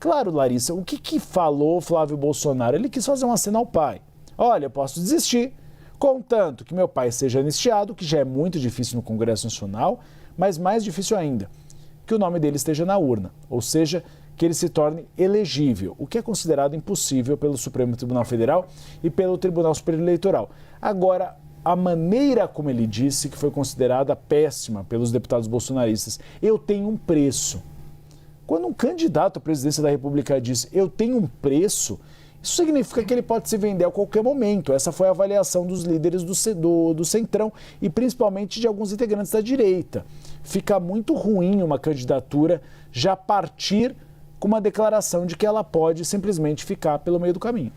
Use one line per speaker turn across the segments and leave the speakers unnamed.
Claro, Larissa, o que falou Flávio Bolsonaro? Ele quis fazer uma cena ao pai. Olha, eu posso desistir, contanto que meu pai seja anistiado, que já é muito difícil no Congresso Nacional, mas mais difícil ainda, que o nome dele esteja na urna, ou seja, que ele se torne elegível, o que é considerado impossível pelo Supremo Tribunal Federal e pelo Tribunal Superior Eleitoral. Agora, a maneira como ele disse, que foi considerada péssima pelos deputados bolsonaristas, eu tenho um preço. Quando um candidato à presidência da República diz eu tenho um preço, isso significa que ele pode se vender a qualquer momento. Essa foi a avaliação dos líderes do Centrão e principalmente de alguns integrantes da direita. Fica muito ruim uma candidatura já partir com uma declaração de que ela pode simplesmente ficar pelo meio do caminho.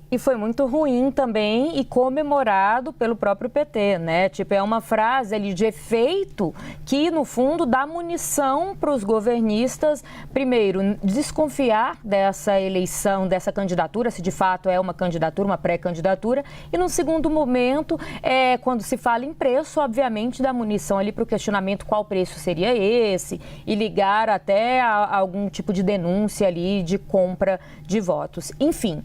E foi muito ruim também e comemorado pelo próprio PT, né? Tipo, é uma frase ali de efeito que, no fundo, dá munição para os governistas, primeiro, desconfiar dessa eleição, dessa candidatura, se de fato é uma candidatura, uma pré-candidatura, e, no segundo momento, quando se fala em preço, obviamente, dá munição ali para o questionamento qual preço seria esse e ligar até a algum tipo de denúncia ali de compra de votos. Enfim,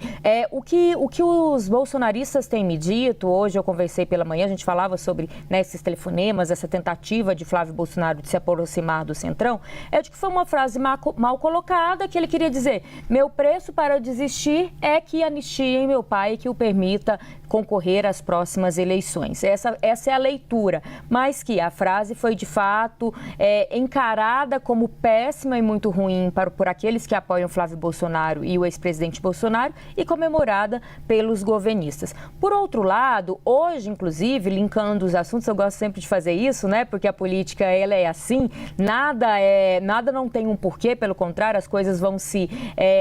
o que os bolsonaristas têm me dito, hoje eu conversei pela manhã, a gente falava sobre esses telefonemas, essa tentativa de Flávio Bolsonaro de se aproximar do Centrão, é de que foi uma frase mal colocada, que ele queria dizer, meu preço para desistir é que anistiem meu pai, que o permita concorrer às próximas eleições. Essa é a leitura, mas que a frase foi de fato encarada como péssima e muito ruim por aqueles que apoiam Flávio Bolsonaro e o ex-presidente Bolsonaro e comemorada pelos governistas. Por outro lado, hoje, inclusive, linkando os assuntos, eu gosto sempre de fazer isso, né? Porque a política, ela é assim, nada não tem um porquê, pelo contrário, as coisas vão se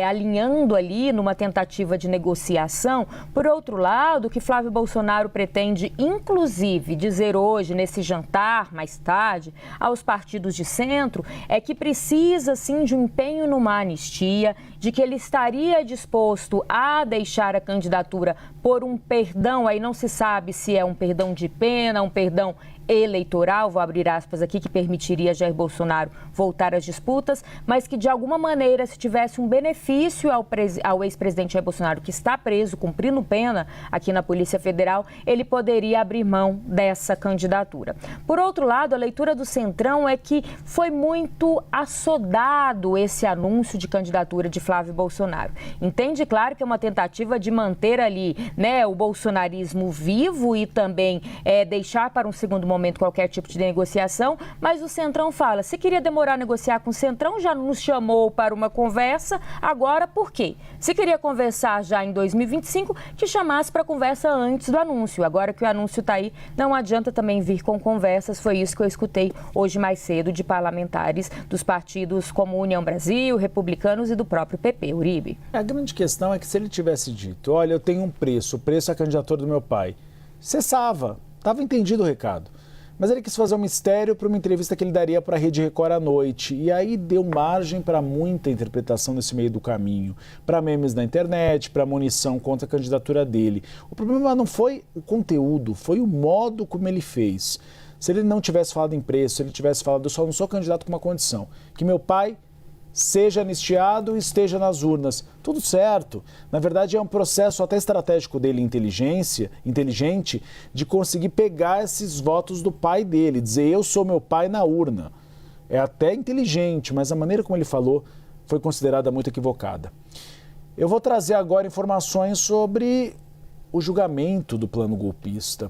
alinhando ali numa tentativa de negociação. Por outro lado, o que Flávio Bolsonaro pretende, inclusive, dizer hoje, nesse jantar, mais tarde, aos partidos de centro, é que precisa, sim, de um empenho numa anistia, de que ele estaria disposto a deixar a candidatura por um perdão, aí não se sabe se é um perdão de pena, um perdão eleitoral, vou abrir aspas aqui, que permitiria Jair Bolsonaro voltar às disputas, mas que de alguma maneira, se tivesse um benefício ao ex-presidente Jair Bolsonaro, que está preso, cumprindo pena aqui na Polícia Federal, ele poderia abrir mão dessa candidatura. Por outro lado, a leitura do Centrão é que foi muito assodado esse anúncio de candidatura de Flávio Bolsonaro. Entende, claro, que é uma tentativa de manter ali, o bolsonarismo vivo e também deixar para um segundo momento qualquer tipo de negociação, mas o Centrão fala, se queria demorar a negociar com o Centrão, já nos chamou para uma conversa, agora por quê? Se queria conversar já em 2025, que chamasse para conversa antes do anúncio. Agora que o anúncio está aí, não adianta também vir com conversas, foi isso que eu escutei hoje mais cedo de parlamentares dos partidos como União Brasil, Republicanos e do próprio PP, Uribe.
A grande questão é que se ele tivesse dito, olha, eu tenho um preço, o preço é a candidatura do meu pai, cessava, estava entendido o recado. Mas ele quis fazer um mistério para uma entrevista que ele daria para a Rede Record à noite. E aí deu margem para muita interpretação nesse meio do caminho. Para memes na internet, para munição contra a candidatura dele. O problema não foi o conteúdo, foi o modo como ele fez. Se ele não tivesse falado em preço, se ele tivesse falado, eu só não sou candidato com uma condição, que meu pai seja anistiado e esteja nas urnas. Tudo certo. Na verdade, é um processo até estratégico dele, inteligente, de conseguir pegar esses votos do pai dele, dizer eu sou meu pai na urna. É até inteligente, mas a maneira como ele falou foi considerada muito equivocada. Eu vou trazer agora informações sobre o julgamento do plano golpista.